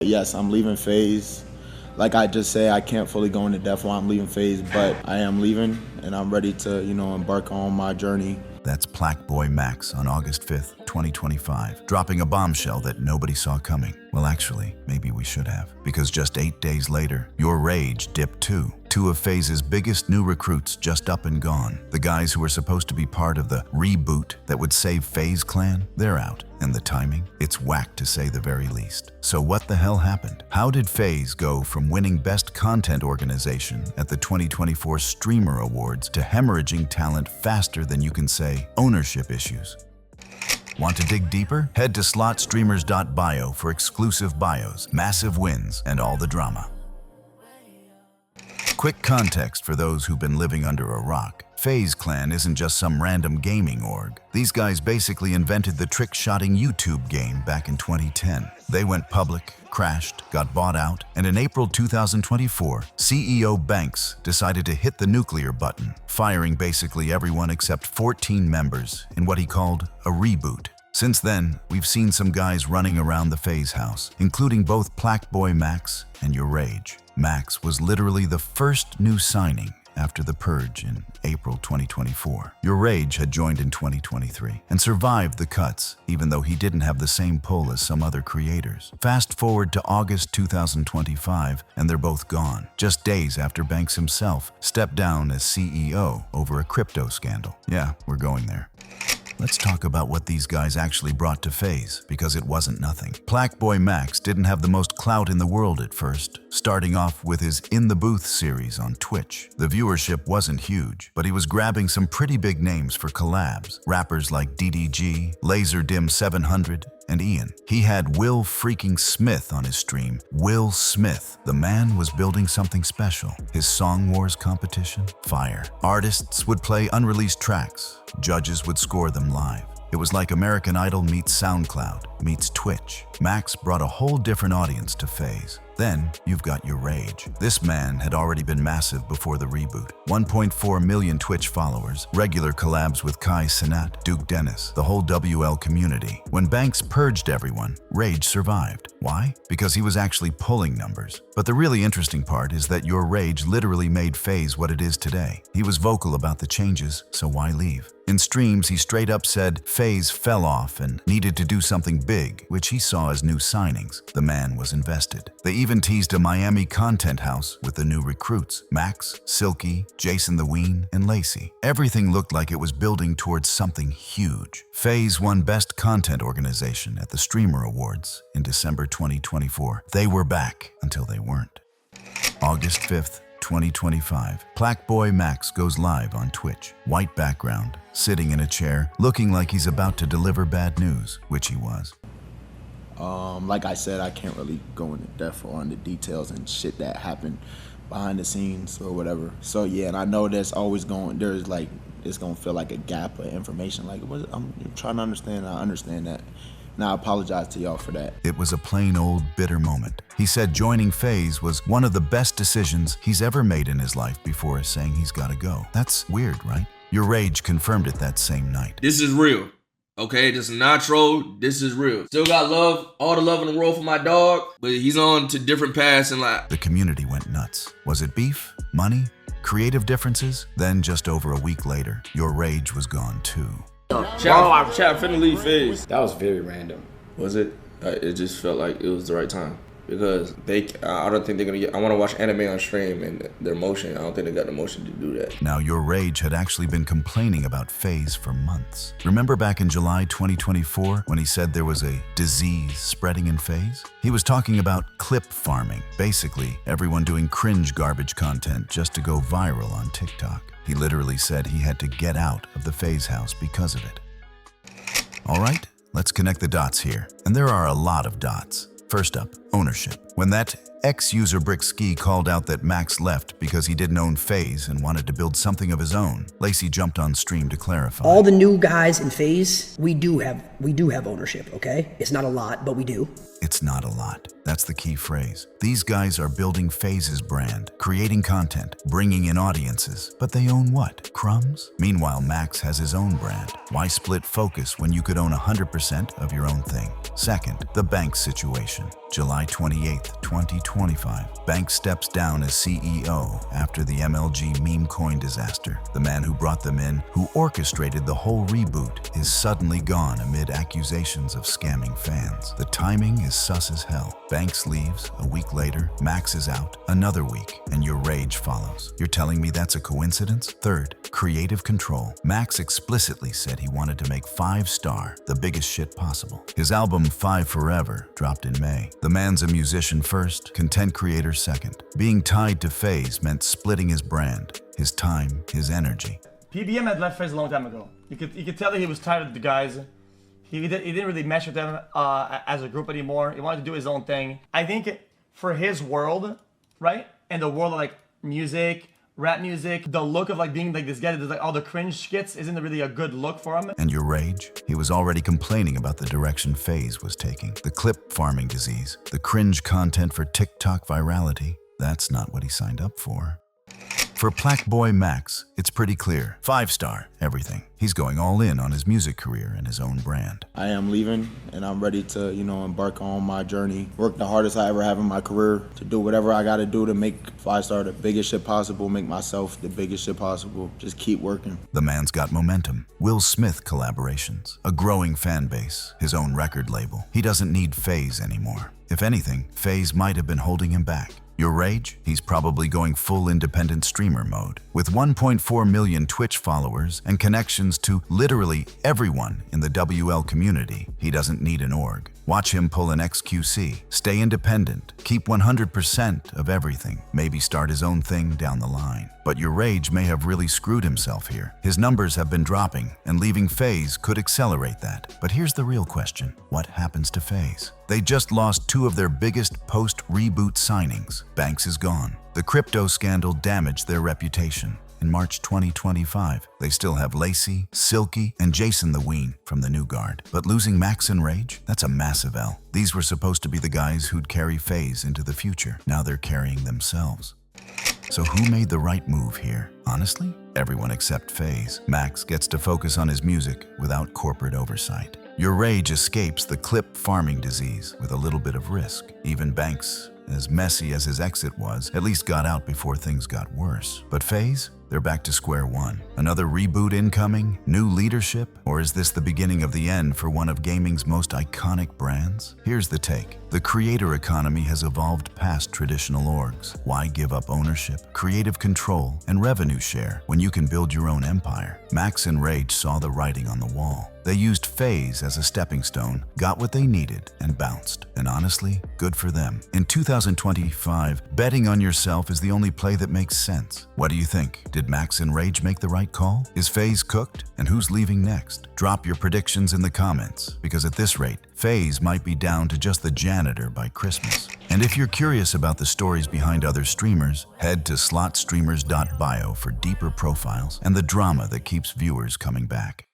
Yes, I'm leaving FaZe. Like I just say, I can't fully go into depth why I'm leaving FaZe, but I am leaving and I'm ready to, embark on my journey. That's PlaqueBoyMax on August 5th, 2025, dropping a bombshell that nobody saw coming. Well, actually, maybe we should have, because just 8 days later, YourRAGE dipped too. Two of FaZe's biggest new recruits just up and gone. The guys who were supposed to be part of the reboot that would save FaZe Clan, they're out. And the timing? It's whack to say the very least. So what the hell happened? How did FaZe go from winning Best Content Organization at the 2024 Streamer Awards to hemorrhaging talent faster than you can say ownership issues? Want to dig deeper? Head to SLOTSTREAMERS.BIO for exclusive bios, massive wins, and all the drama. Quick context for those who've been living under a rock. FaZe Clan isn't just some random gaming org. These guys basically invented the trick-shotting YouTube game back in 2010. They went public, crashed, got bought out, and in April 2024, CEO Banks decided to hit the nuclear button, firing basically everyone except 14 members in what he called a reboot. Since then, we've seen some guys running around the FaZe house, including both PlaqueBoyMax and YourRAGE. Max was literally the first new signing after the purge in April 2024. YourRAGE had joined in 2023 and survived the cuts, even though he didn't have the same pull as some other creators. Fast forward to August 2025, and they're both gone, just days after Banks himself stepped down as CEO over a crypto scandal. Yeah, we're going there. Let's talk about what these guys actually brought to FaZe, because it wasn't nothing. PlaqueBoyMax didn't have the most clout in the world at first, starting off with his In the Booth series on Twitch. The viewership wasn't huge, but he was grabbing some pretty big names for collabs. Rappers like DDG, LaserDim700, and Ian. He had Will freaking Smith on his stream. Will Smith. The man was building something special. His Song Wars competition? Fire. Artists would play unreleased tracks. Judges would score them live. It was like American Idol meets SoundCloud meets Twitch. Max brought a whole different audience to FaZe. Then you've got YourRAGE. This man had already been massive before the reboot. 1.4 million Twitch followers, regular collabs with Kai Cenat, Duke Dennis, the whole WL community. When Banks purged everyone, Rage survived. Why? Because he was actually pulling numbers. But the really interesting part is that YourRAGE literally made FaZe what it is today. He was vocal about the changes, so why leave? In streams, he straight up said FaZe fell off and needed to do something big, which he saw as new signings. The man was invested. They even teased a Miami content house with the new recruits, Max, Silky, Jason the Ween, and Lacey. Everything looked like it was building towards something huge. FaZe won Best Content Organization at the Streamer Awards in December 2024. They were back until they weren't. August 5th, 2025, PlaqueBoyMax goes live on Twitch. White background, sitting in a chair, looking like he's about to deliver bad news, which he was. Like I said, I can't really go into depth or on the details and shit that happened behind the scenes or whatever. So yeah, and I know it's gonna feel like a gap of information. Like I'm trying to understand. I understand that. And I apologize to y'all for that. It was a plain old bitter moment. He said joining FaZe was one of the best decisions he's ever made in his life before saying he's gotta go. That's weird, right? YourRAGE confirmed it that same night. This is real. Okay, this is not troll. This is real. Still got love, all the love in the world for my dog, but he's on to different paths in life. The community went nuts. Was it beef? Money? Creative differences? Then just over a week later, YourRAGE was gone too. Chat finna leave FaZe. That was very random. Was it? It just felt like it was the right time. Because I don't think they're gonna get. I want to watch anime on stream and their motion. I don't think they got the motion to do that. Now, YourRAGE had actually been complaining about FaZe for months. Remember back in July 2024 when he said there was a disease spreading in FaZe? He was talking about clip farming. Basically, everyone doing cringe garbage content just to go viral on TikTok. He literally said he had to get out of the FaZe house because of it. All right, let's connect the dots here. And there are a lot of dots. First up, ownership. When that ex-user Brickski called out that Max left because he didn't own FaZe and wanted to build something of his own, Lacey jumped on stream to clarify. All the new guys in FaZe, we do have ownership, okay? It's not a lot, but we do. It's not a lot. That's the key phrase. These guys are building FaZe's brand, creating content, bringing in audiences. But they own what? Crumbs? Meanwhile, Max has his own brand. Why split focus when you could own 100% of your own thing? Second, the Banks situation. July 28, 2025. Banks steps down as CEO after the MLG meme coin disaster. The man who brought them in, who orchestrated the whole reboot, is suddenly gone amid accusations of scamming fans. The timing is sus as hell. Banks leaves, a week later, Max is out, another week, and YourRAGE follows. You're telling me that's a coincidence? Third, creative control. Max explicitly said he wanted to make 5-star, the biggest shit possible. His album 5 Forever dropped in May. The man's a musician first, content creator second. Being tied to FaZe meant splitting his brand, his time, his energy. PBM had left FaZe a long time ago. You could tell that he was tired of the guys. He didn't really mesh with them as a group anymore. He wanted to do his own thing. I think for his world, right, and the world of like music, rap music, the look of like being like this guy that does like all the cringe skits isn't really a good look for him. And YourRAGE? He was already complaining about the direction FaZe was taking. The clip farming disease, the cringe content for TikTok virality. That's not what he signed up for. For PlaqueBoyMax, it's pretty clear. 5-star, everything. He's going all in on his music career and his own brand. I am leaving, and I'm ready to, embark on my journey. Work the hardest I ever have in my career to do whatever I got to do to make 5-star the biggest shit possible, make myself the biggest shit possible. Just keep working. The man's got momentum. Will Smith collaborations, a growing fan base, his own record label. He doesn't need FaZe anymore. If anything, FaZe might have been holding him back. YourRAGE? He's probably going full independent streamer mode. With 1.4 million Twitch followers and connections to literally everyone in the WL community, he doesn't need an org. Watch him pull an XQC, stay independent, keep 100% of everything, maybe start his own thing down the line. But YourRAGE may have really screwed himself here. His numbers have been dropping, and leaving FaZe could accelerate that. But here's the real question. What happens to FaZe? They just lost 2 of their biggest post-reboot signings. Banks is gone. The crypto scandal damaged their reputation. In March 2025, they still have Lacey, Silky, and Jason the Ween from the new guard. But losing Max and Rage? That's a massive L. These were supposed to be the guys who'd carry FaZe into the future. Now they're carrying themselves. So who made the right move here? Honestly, everyone except FaZe. Max gets to focus on his music without corporate oversight. YourRAGE escapes the clip farming disease with a little bit of risk. Even Banks, as messy as his exit was, at least got out before things got worse. But FaZe? They're back to square one. Another reboot incoming? New leadership? Or is this the beginning of the end for one of gaming's most iconic brands? Here's the take. The creator economy has evolved past traditional orgs. Why give up ownership, creative control, and revenue share when you can build your own empire? Max and Rage saw the writing on the wall. They used FaZe as a stepping stone, got what they needed, and bounced. And honestly, good for them. In 2025, betting on yourself is the only play that makes sense. What do you think? Did Max and Rage make the right call? Is FaZe cooked? And who's leaving next? Drop your predictions in the comments, because at this rate, FaZe might be down to just the janitor by Christmas. And if you're curious about the stories behind other streamers, head to SLOTSTREAMERS.BIO for deeper profiles and the drama that keeps viewers coming back.